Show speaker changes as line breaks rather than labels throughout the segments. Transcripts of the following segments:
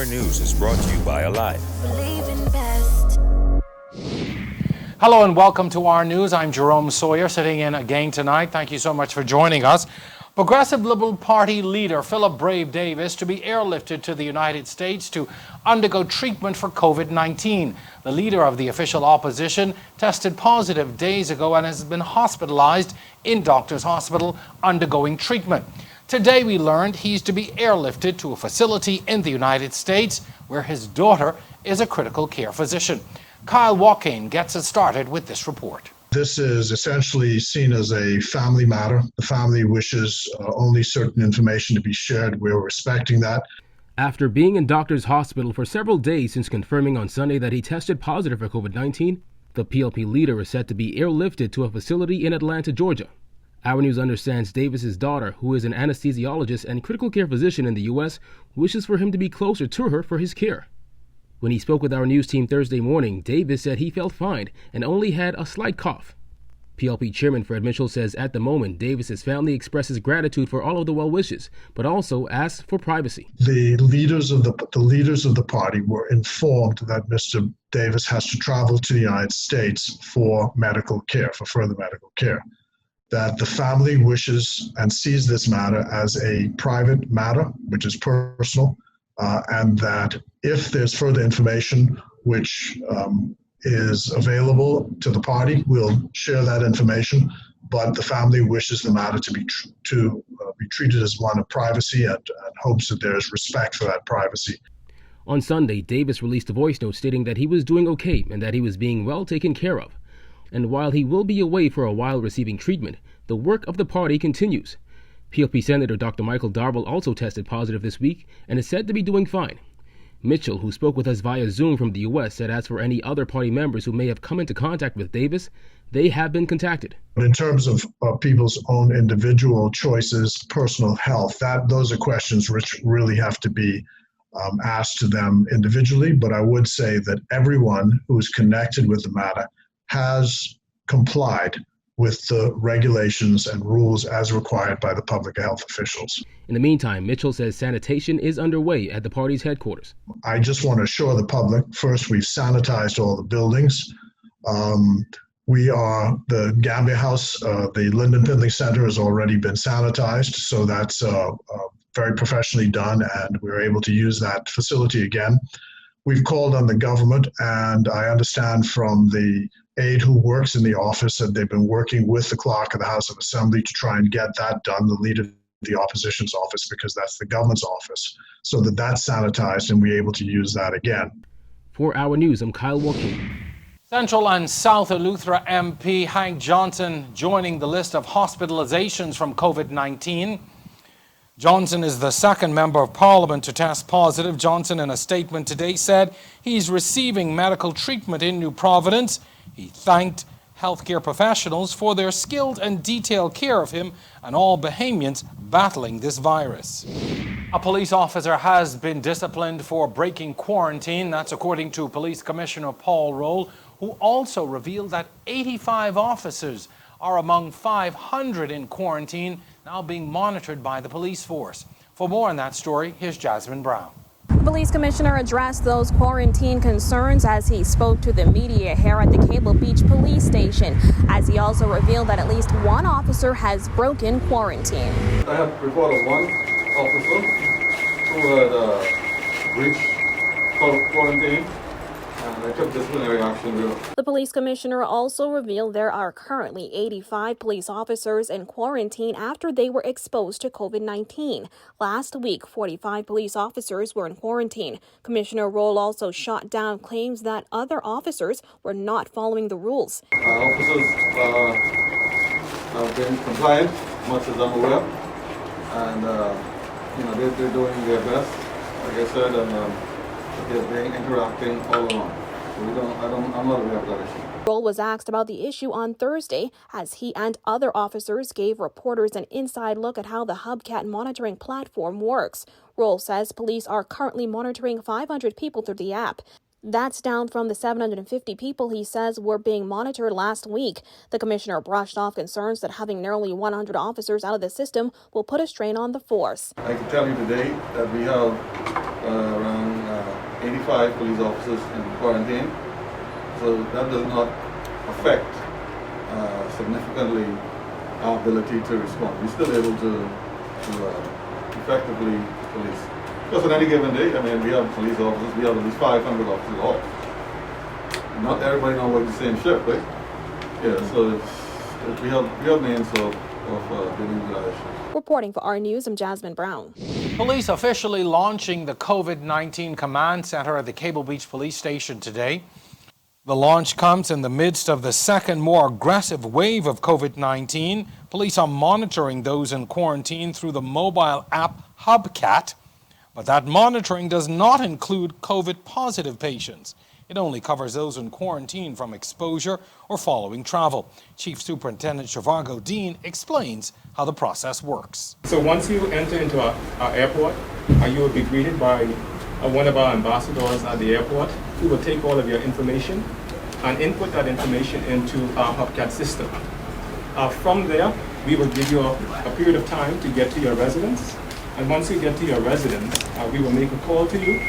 Our News is brought to you by Alive.
Hello and welcome to Our News. I'm Jerome Sawyer sitting in again tonight. Thank you so much for joining us. Progressive Liberal Party leader Philip Brave Davis to be airlifted to the United States to undergo treatment for COVID-19. The leader of the official opposition tested positive days ago and has been hospitalized in Doctors Hospital undergoing treatment. Today we learned he's to be airlifted to a facility in the United States where his daughter is a critical care physician. Kyle Walkane gets us started with this report.
This is essentially seen as a family matter. The family wishes only certain information to be shared. We're respecting that.
After being in Doctors Hospital for several days since confirming on Sunday that he tested positive for COVID-19, the PLP leader is set to be airlifted to a facility in Atlanta, Georgia. Our News understands Davis's daughter, who is an anesthesiologist and critical care physician in the U.S., wishes for him to be closer to her for his care. When he spoke with our news team Thursday morning, Davis said he felt fine and only had a slight cough. PLP Chairman Fred Mitchell says at the moment, Davis's family expresses gratitude for all of the well wishes, but also asks for privacy.
The leaders of the party were informed that Mr. Davis has to travel to the United States for medical care, for further medical care. That the family wishes and sees this matter as a private matter, which is personal, and that if there's further information which is available to the party, we'll share that information. But the family wishes the matter to be treated as one of privacy and hopes that there is respect for that privacy.
On Sunday, Davis released a voice note stating that he was doing okay and that he was being well taken care of. And while he will be away for a while receiving treatment, the work of the party continues. PLP Senator Dr. Michael Darble also tested positive this week and is said to be doing fine. Mitchell, who spoke with us via Zoom from the U.S., said as for any other party members who may have come into contact with Davis, they have been contacted.
In terms of people's own individual choices, personal health, those are questions which really have to be asked to them individually. But I would say that everyone who is connected with the matter has complied with the regulations and rules as required by the public health officials.
In the meantime, Mitchell says sanitation is underway at the party's headquarters.
I just want to assure the public, first, we've sanitized all the buildings. The Gambia House, the Lyndon Pindling Center has already been sanitized, so that's very professionally done, and we're able to use that facility again. We've called on the government, and I understand from the aide who works in the office that they've been working with the clerk of the House of Assembly to try and get that done, the leader of the opposition's office, because that's the government's office, so that that's sanitized and we're able to use that again.
For Our News, I'm Kyle Walkane.
Central and South Eleuthera MP Hank Johnson joining the list of hospitalizations from COVID-19. Johnson is the second member of Parliament to test positive. Johnson, in a statement today, said he's receiving medical treatment in New Providence. He thanked healthcare professionals for their skilled and detailed care of him and all Bahamians battling this virus. A police officer has been disciplined for breaking quarantine. That's according to Police Commissioner Paul Roll, who also revealed that 85 officers are among 500 in quarantine, now being monitored by the police force. For more on that story, here's Jasmine Brown.
The police commissioner addressed those quarantine concerns as he spoke to the media here at the Cable Beach police station, as he also revealed that at least one officer has broken quarantine.
I have reported one officer who had breached quarantine, and I took disciplinary action with him.
The police commissioner also revealed there are currently 85 police officers in quarantine after they were exposed to COVID-19. Last week, 45 police officers were in quarantine. Commissioner Roll also shot down claims that other officers were not following the rules.
Officers have been compliant, much as I'm aware, and they're doing their best, like I said, and they're being interacting all along. So I'm not aware of that issue.
Roll was asked about the issue on Thursday as he and other officers gave reporters an inside look at how the Hubcat monitoring platform works. Roll says police are currently monitoring 500 people through the app. That's down from the 750 people he says were being monitored last week. The commissioner brushed off concerns that having nearly 100 officers out of the system will put a strain on the force.
I can tell you today that we have around 85 police officers in quarantine. So that does not affect significantly our ability to respond. We're still able to effectively police. Because on any given day, I mean, we have police officers, we have at least 500 officers off. Not everybody knows work the same shift, right? Yeah, so we have means of dealing with that issue.
Reporting for our news, I'm Jasmine Brown.
Police officially launching the COVID-19 command center at the Cable Beach Police Station today. The launch comes in the midst of the second, more aggressive wave of COVID-19. Police are monitoring those in quarantine through the mobile app Hubcat, but that monitoring does not include COVID-positive patients. It only covers those in quarantine from exposure or following travel. Chief Superintendent Shivago Dean explains how the process works.
So once you enter into our airport, you will be greeted by one of our ambassadors at the airport who will take all of your information and input that information into our Hubcat system. From there, we will give you a period of time to get to your residence. And once you get to your residence, we will make a call to you,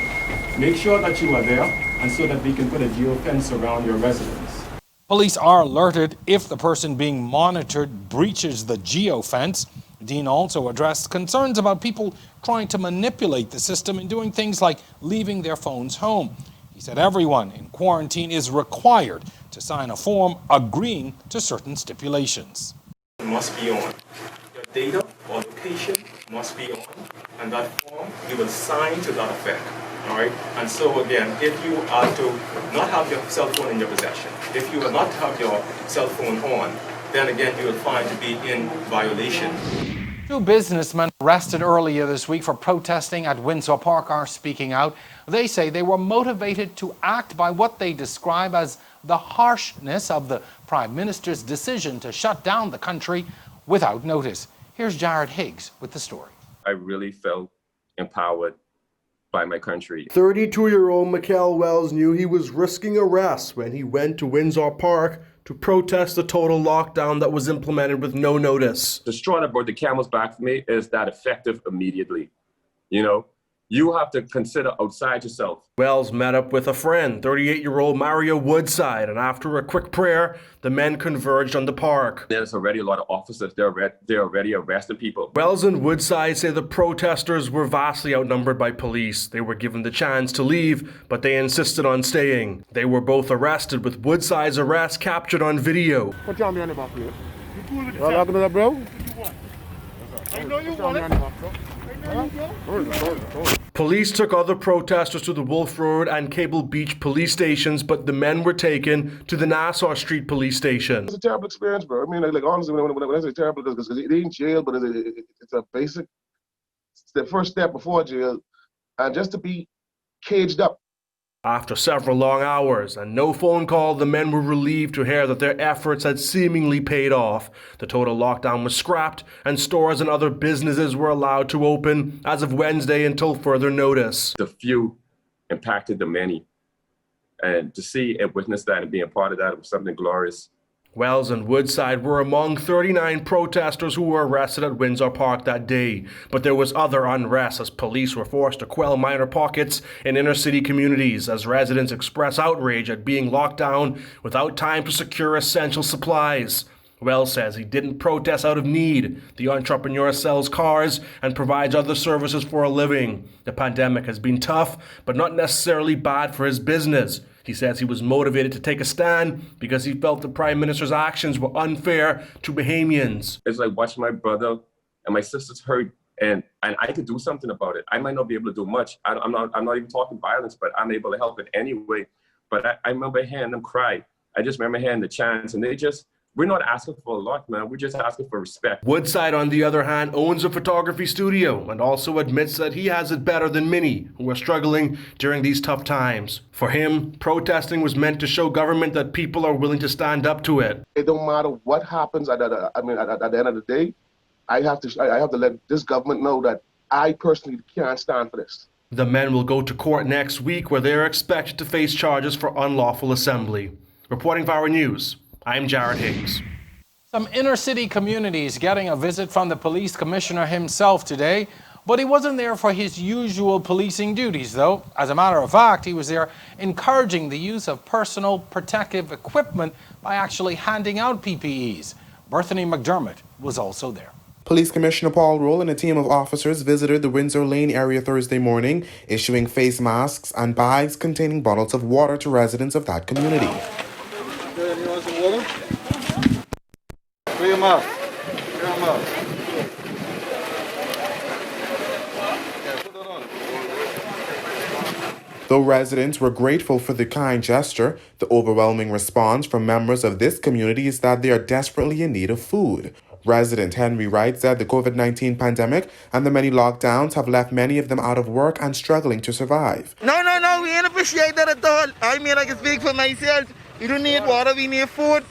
make sure that you are there, and so that we can put a geofence around your residence.
Police are alerted if the person being monitored breaches the geofence. Dean also addressed concerns about people trying to manipulate the system and doing things like leaving their phones home. He said everyone in quarantine is required to sign a form agreeing to certain stipulations.
It must be on. Your data or location must be on, and that form you will sign to that effect. All right. And so again, if you are to not have your cell phone in your possession, if you will not have your cell phone on, then again you will find to be in violation.
Two businessmen arrested earlier this week for protesting at Windsor Park are speaking out. They say they were motivated to act by what they describe as the harshness of the Prime Minister's decision to shut down the country without notice. Here's Jared Higgs with the story.
I really felt empowered by my country.
32-year-old Michael Wells knew he was risking arrest when he went to Windsor Park to protest the total lockdown that was implemented with no notice.
The straw that brought the camel's back for me is that effective immediately. You know, you have to consider outside yourself.
Wells met up with a friend, 38-year-old Mario Woodside, and after a quick prayer, the men converged on the park.
There's already a lot of officers. They're already arresting people.
Wells and Woodside say the protesters were vastly outnumbered by police. They were given the chance to leave, but they insisted on staying. They were both arrested, with Woodside's arrest captured on video.
Put your arm behind the back, please. Well, look at that, bro. I know you want it.
Police took other protesters to the Wolf Road and Cable Beach police stations, but the men were taken to the Nassau Street police station.
It's a terrible experience, bro. I mean, like honestly, when I say terrible, because it ain't jail, but it's a basic, it's the first step before jail, and just to be caged up.
After several long hours and no phone call, the men were relieved to hear that their efforts had seemingly paid off. The total lockdown was scrapped, and stores and other businesses were allowed to open as of Wednesday until further notice.
The few impacted the many. And to see and witness that and being a part of that was something glorious.
Wells and Woodside were among 39 protesters who were arrested at Windsor Park that day. But there was other unrest as police were forced to quell minor pockets in inner-city communities as residents express outrage at being locked down without time to secure essential supplies. Wells says he didn't protest out of need. The entrepreneur sells cars and provides other services for a living. The pandemic has been tough, but not necessarily bad for his business. He says he was motivated to take a stand because he felt the Prime Minister's actions were unfair to Bahamians.
It's like watching my brother and my sisters hurt, and I could do something about it. I might not be able to do much. I'm not even talking violence, but I'm able to help it anyway. But I remember hearing them cry. I just remember hearing the chants, and we're not asking for a lot, man. We're just asking for respect.
Woodside, on the other hand, owns a photography studio and also admits that he has it better than many who are struggling during these tough times. For him, protesting was meant to show government that people are willing to stand up to it.
It don't matter what happens. At the end of the day, I have to let this government know that I personally can't stand for this.
The men will go to court next week, where they are expected to face charges for unlawful assembly. Reporting for our news, I'm Jared Higgs.
Some inner-city communities getting a visit from the police commissioner himself today. But he wasn't there for his usual policing duties, though. As a matter of fact, he was there encouraging the use of personal protective equipment by actually handing out PPEs. Berthany McDermott was also there.
Police Commissioner Paul Roll and a team of officers visited the Windsor Lane area Thursday morning, issuing face masks and bags containing bottles of water to residents of that community.
You want some water? Clear your mouth. Clear your mouth.
Though residents were grateful for the kind gesture, the overwhelming response from members of this community is that they are desperately in need of food. Resident Henry Wright said the COVID-19 pandemic and the many lockdowns have left many of them out of work and struggling to survive.
No, we ain't appreciate that at all. I mean, I can speak for myself. We don't need water, we need food.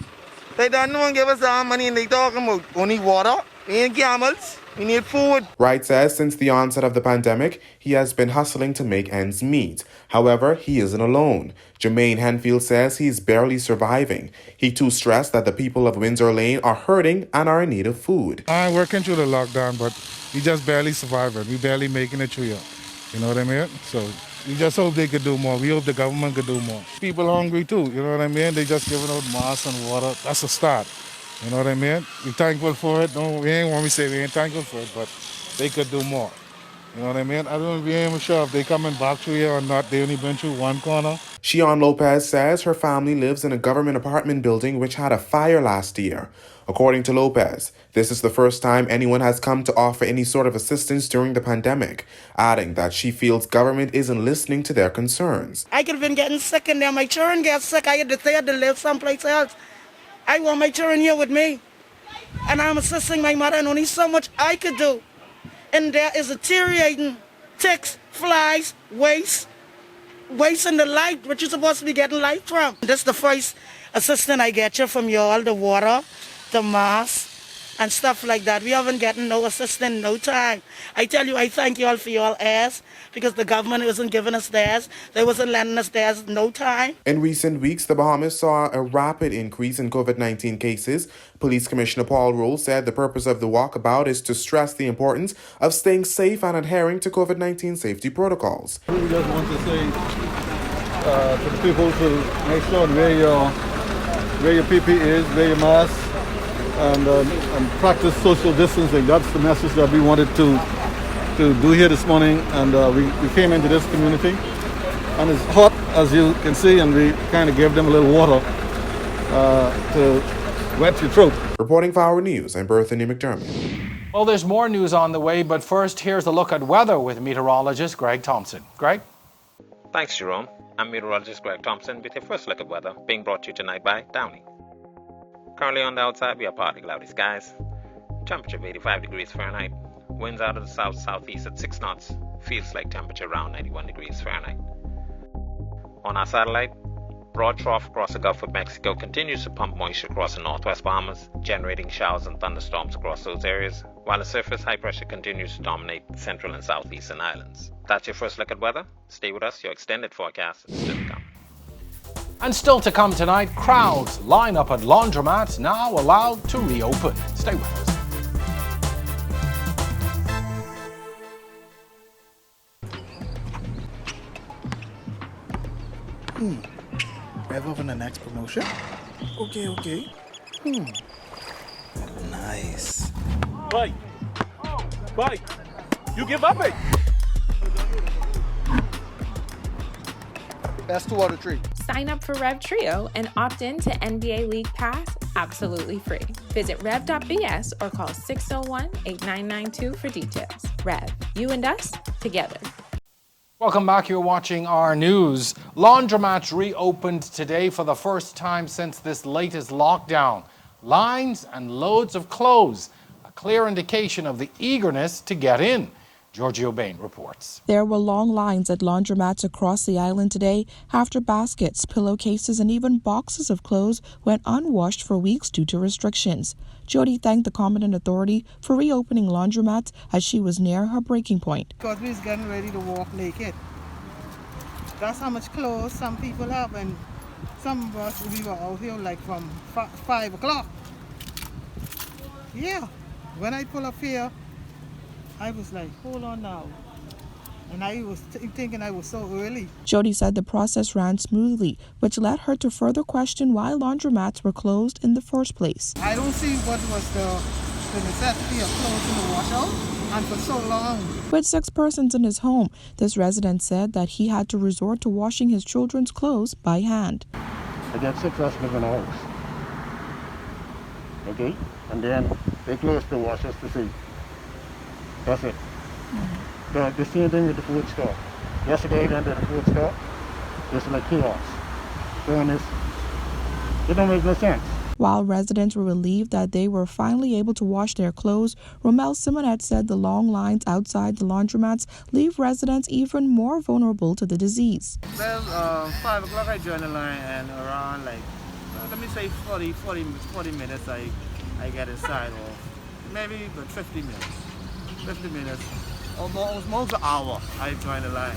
They don't know and give us our money and they talking about only water. We ain't camels. We need food.
Wright says since the onset of the pandemic, he has been hustling to make ends meet. However, he isn't alone. Jermaine Henfield says he's barely surviving. He too stressed that the people of Windsor Lane are hurting and are in need of food.
I'm working through the lockdown, but we just barely surviving. We barely making it through here. You know what I mean? So we just hope they could do more. We hope the government could do more. People are hungry too, you know what I mean? They just giving out masks and water. That's a start. You know what I mean? We're thankful for it. No, we ain't want to say we ain't thankful for it, but they could do more. You know what I mean? I don't be even sure if they coming back through here or not. They only been through one corner.
Shion Lopez says her family lives in a government apartment building which had a fire last year. According to Lopez, this is the first time anyone has come to offer any sort of assistance during the pandemic, adding that she feels government isn't listening to their concerns.
I could have been getting sick and then my children get sick. I had to live someplace else. I want my children here with me. And I'm assisting my mother and only so much I could do. And there is deteriorating ticks, flies, waste in the light, what you're supposed to be getting light from. This is the first assistance I get you from y'all, the water, the mask, and stuff like that. We haven't gotten no assistance in no time. I tell you, I thank y'all for y'all ass, because the government wasn't giving us theirs. They wasn't lending us theirs no time.
In recent weeks, the Bahamas saw a rapid increase in COVID-19 cases. Police Commissioner Paul Roll said the purpose of the walkabout is to stress the importance of staying safe and adhering to COVID-19 safety protocols.
We just want to say to the people to make sure to wear your PPEs, wear your mask, and practice social distancing. That's the message that we wanted to do here this morning, and we came into this community, and it's hot as you can see, and we kind of gave them a little water to wet your throat.
Reporting for Our News, I'm Berthany McDermott.
Well, there's more news on the way, but first, here's a look at weather with meteorologist Greg Thompson. Greg?
Thanks, Jerome. I'm meteorologist Greg Thompson with your first look at weather, being brought to you tonight by Downey. Currently on the outside, we have partly cloudy skies. Temperature of 85 degrees Fahrenheit. Winds out of the south-southeast at 6 knots. Feels like temperature around 91 degrees Fahrenheit. On our satellite, broad trough across the Gulf of Mexico continues to pump moisture across the northwest Bahamas, generating showers and thunderstorms across those areas, while the surface high pressure continues to dominate the central and southeastern islands. That's your first look at weather. Stay with us, your extended forecast is still to come.
And still to come tonight, crowds line up at Laundromats, now allowed to reopen. Stay with us.
Rev up on the next promotion. Okay. Nice.
Bye. You give up it.
Best 2 out of 3.
Sign up for Rev Trio and opt in to NBA League Pass absolutely free. Visit rev.bs or call 601-8992 for details. Rev, you and us, together.
Welcome back. You're watching our news. Laundromats reopened today for the first time since this latest lockdown. Lines and loads of clothes, a clear indication of the eagerness to get in. Giorgio Bain reports.
There were long lines at laundromats across the island today after baskets, pillowcases, and even boxes of clothes went unwashed for weeks due to restrictions. Jody thanked the competent authority for reopening laundromats as she was near her breaking point.
Because we was getting ready to walk naked. That's how much clothes some people have, and some of us, we were out here like from 5 o'clock. Yeah, when I pull up here, I was like, hold on now. And I was thinking I was so early.
Jody said the process ran smoothly, which led her to further question why laundromats were closed in the first place.
I don't see what was the necessity of closing the washout, and for so long.
With 6 persons in his home, this resident said that he had to resort to washing his children's clothes by hand.
I got 6 of us living in the house. Okay? And then they closed the washers to see. That's it. The same thing with the food store. Yesterday I went to the food store. It's like chaos. Fairness. It don't make no sense.
While residents were relieved that they were finally able to wash their clothes, Romel Simonet said the long lines outside the laundromats leave residents even more vulnerable to the disease.
Well, 5 o'clock I joined the line, and around let me say 40 minutes I get inside, or maybe about 50 minutes. 50 minutes. Almost an hour I joined the line.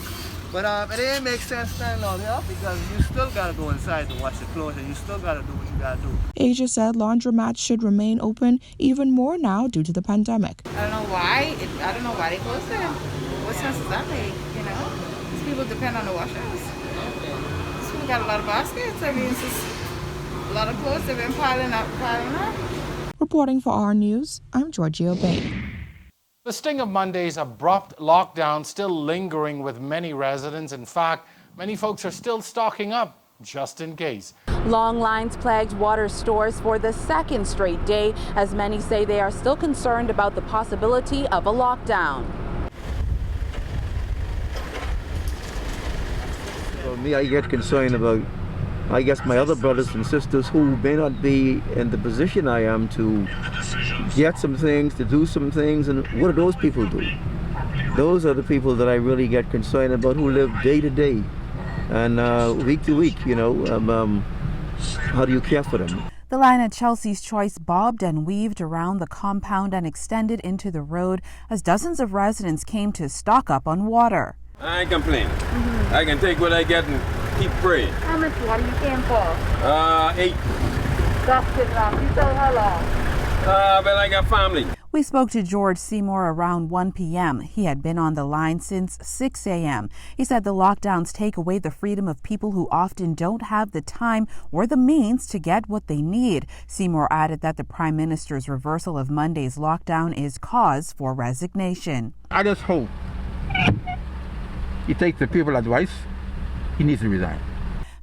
But it didn't make sense standing out here because you still gotta go inside to wash your clothes, and you still gotta do what you gotta do.
Asia said laundromats should remain open even more now due to the pandemic.
I don't know why. I don't know why they closed them. What sense does that make? You know, these people depend on the washers. These people got a lot of baskets. I mean, it's just a lot of clothes they've been piling up.
Reporting for our News, I'm Georgia Bay.
The sting of Monday's abrupt lockdown still lingering with many residents. In fact, many folks are still stocking up just in case.
Long lines plagued water stores for the second straight day, as many say they are still concerned about the possibility of a lockdown.
For me, I get concerned about, I guess, my other brothers and sisters who may not be in the position I am to get some things, to do some things, and what do those people do? Those are the people that I really get concerned about, who live day to day and week to week, you know. How do you care for them?
The line at Chelsea's Choice bobbed and weaved around the compound and extended into the road as dozens of residents came to stock up on water.
I ain't complaining. I can take what I get and keep praying.
How much water you came for?
8.
That's good enough. You tell how long?
Well, I got family.
We spoke to George Seymour around 1 p.m. He had been on the line since 6 a.m. He said the lockdowns take away the freedom of people who often don't have the time or the means to get what they need. Seymour added that the Prime Minister's reversal of Monday's lockdown is cause for resignation.
I just hope he takes the people's advice. He needs to resign.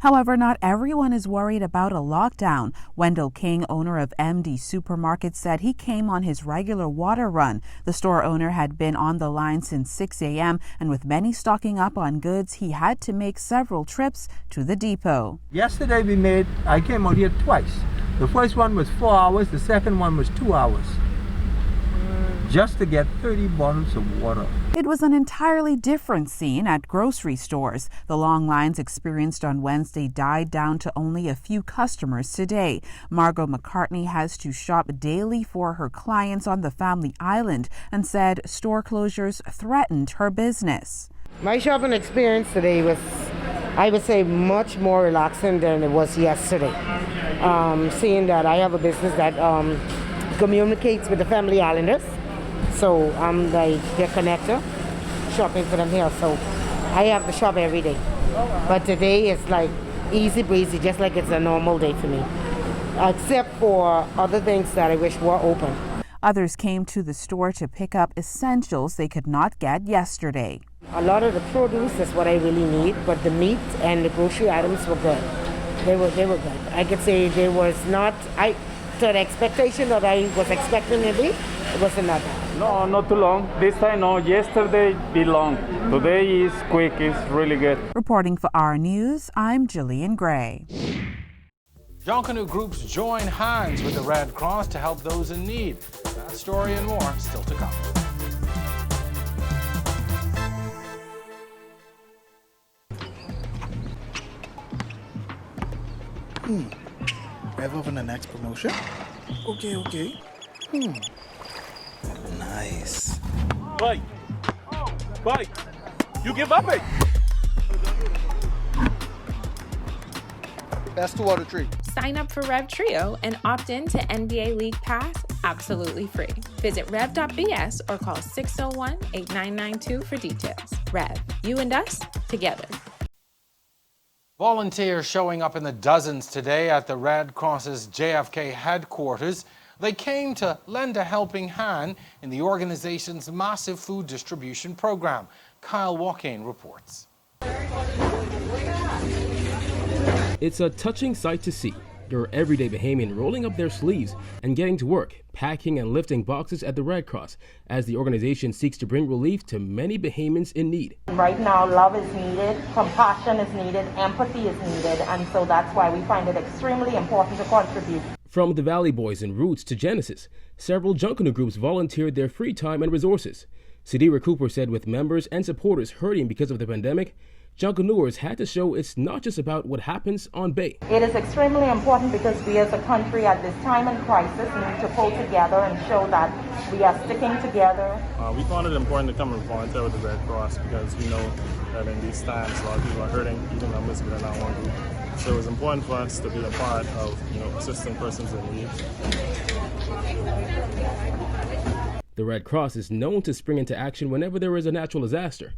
However, not everyone is worried about a lockdown. Wendell King, owner of MD Supermarket, said he came on his regular water run. The store owner had been on the line since 6 a.m., and with many stocking up on goods, he had to make several trips to the depot.
Yesterday I came out here twice. The first one was 4 hours, the second one was 2 hours. Just to get 30 bottles of water.
It was an entirely different scene at grocery stores. The long lines experienced on Wednesday died down to only a few customers today. Margot McCartney has to shop daily for her clients on the Family Island and said store closures threatened her business.
My shopping experience today was, I would say, much more relaxing than it was yesterday. Seeing that I have a business that communicates with the Family Islanders. So I'm like their connector, shopping for them here. So I have to shop every day. But today it's like easy breezy, just like it's a normal day for me. Except for other things that I wish were open.
Others came to the store to pick up essentials they could not get yesterday.
A lot of the produce is what I really need, but the meat and the grocery items were good. They were good. I could say they was not to the expectation that I was expecting to be. It wasn't that bad.
No, not too long. This time, no. Yesterday, be long. Today is quick. It's really good.
Reporting for our News, I'm Jillian Gray.
Junkanoo groups join hands with the Red Cross to help those in need. That story and more still to come.
Rev up in the next promotion? Okay. Nice.
Bye. You give up it.
Best 2 out of 3.
Sign up for Rev Trio and opt in to NBA League Pass absolutely free. Visit rev.bs or call 601-8992 for details. Rev, you and us, together.
Volunteers showing up in the dozens today at the Red Cross's JFK headquarters. They came to lend a helping hand in the organization's massive food distribution program. Kyle Walkane reports.
It's a touching sight to see. Your everyday Bahamian rolling up their sleeves and getting to work, packing and lifting boxes at the Red Cross as the organization seeks to bring relief to many Bahamians in need.
Right now, love is needed, compassion is needed, empathy is needed, and so that's why we find it extremely important to contribute.
From the Valley Boys and Roots to Genesis, several Junkanoo groups volunteered their free time and resources. Sadira Cooper said with members and supporters hurting because of the pandemic, Junkanooers had to show it's not just about what happens on Bay.
It is extremely important because we as a country at this time in crisis need to pull together and show that we are sticking together.
We found it important to come and volunteer with the Red Cross because we know that in these times a lot of people are hurting, even numbers but are not hungry. So it was important for us to be a part of, assisting persons in need.
The Red Cross is known to spring into action whenever there is a natural disaster.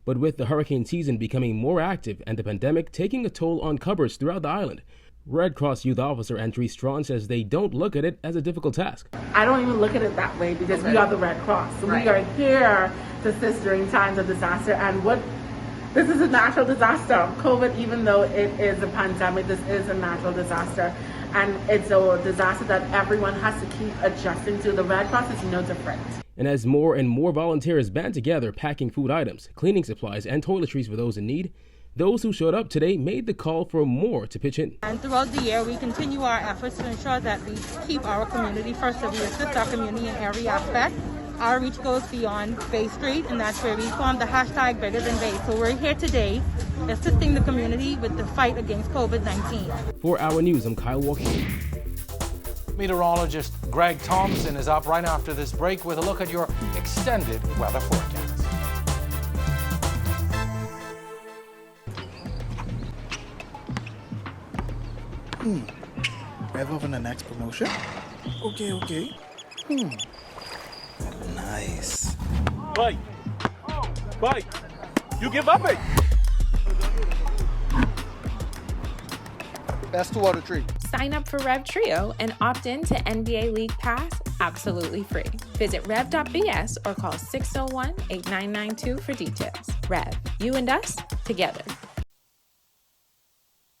But with the hurricane season becoming more active and the pandemic taking a toll on cupboards throughout the island, Red Cross Youth Officer Andrea Strawn says they don't look at it as a difficult task.
I don't even look at it that way because we are the Red Cross. So we are here to assist during times of disaster. And this is a natural disaster. COVID, even though it is a pandemic, this is a natural disaster. And it's a disaster that everyone has to keep adjusting to. The Red Cross is no different.
And as more and more volunteers band together packing food items, cleaning supplies, and toiletries for those in need, those who showed up today made the call for more to pitch in.
And throughout the year, we continue our efforts to ensure that we keep our community first, that we assist our community in every aspect. Our reach goes beyond Bay Street, and that's where we formed the hashtag Bigger Than Bay. So we're here today assisting the community with the fight against COVID-19.
For Our News, I'm Kyle Walking.
Meteorologist Greg Thompson is up right after this break with a look at your extended weather forecast.
Rev up in the next promotion? Okay. Nice.
Bye. You give up it.
That's 2 out of 3.
Sign up for Rev Trio and opt in to NBA League Pass absolutely free. Visit rev.bs or call 601-8992 for details. Rev, you and us, together.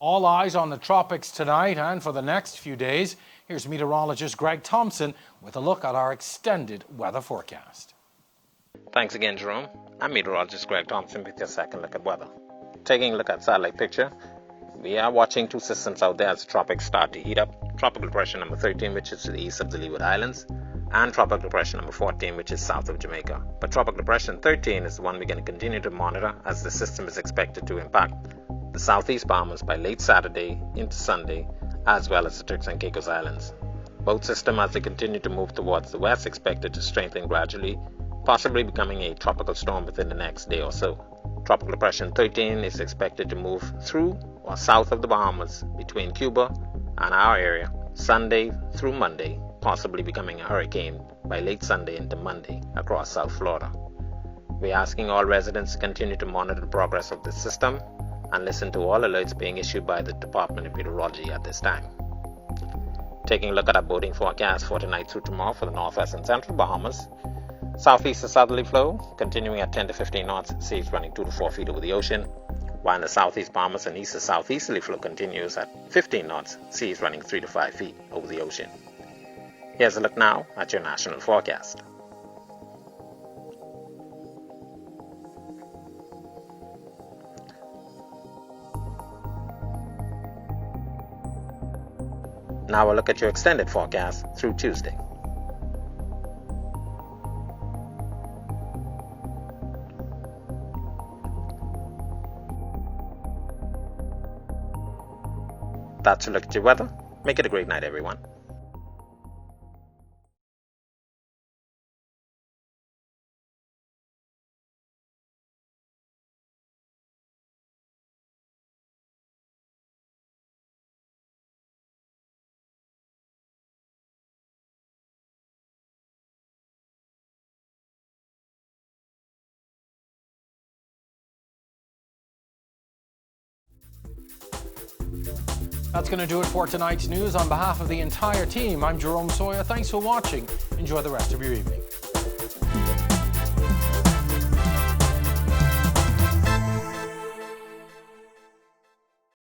All eyes on the tropics tonight and for the next few days. Here's meteorologist Greg Thompson with a look at our extended weather forecast.
Thanks again, Jerome. I'm meteorologist Greg Thompson with your second look at weather. Taking a look at satellite picture, we are watching two systems out there as the tropics start to heat up. Tropical depression number 13, which is to the east of the Leeward Islands, and tropical depression number 14, which is south of Jamaica. But tropical depression 13 is the one we're going to continue to monitor as the system is expected to impact the southeast Bahamas by late Saturday into Sunday, as well as the Turks and Caicos Islands. Both systems, as they continue to move towards the west, expected to strengthen gradually, possibly becoming a tropical storm within the next day or so. Tropical depression 13 is expected to move through or south of the Bahamas between Cuba and our area Sunday through Monday, possibly becoming a hurricane by late Sunday into Monday across South Florida. We're asking all residents to continue to monitor the progress of this system and listen to all alerts being issued by the Department of Meteorology at this time. Taking a look at our boating forecast for tonight through tomorrow for the northwest and central Bahamas. Southeast to southerly flow continuing at 10 to 15 knots, seas running 2 to 4 feet over the ocean, while in the southeast Bahamas and east to southeasterly flow continues at 15 knots, seas running 3 to 5 feet over the ocean. Here's a look now at your national forecast. Now a look at your extended forecast through Tuesday. That's a look at your weather. Make it a great night, everyone.
That's going to do it for tonight's news. On behalf of the entire team, I'm Jerome Sawyer. Thanks for watching. Enjoy the rest of your evening.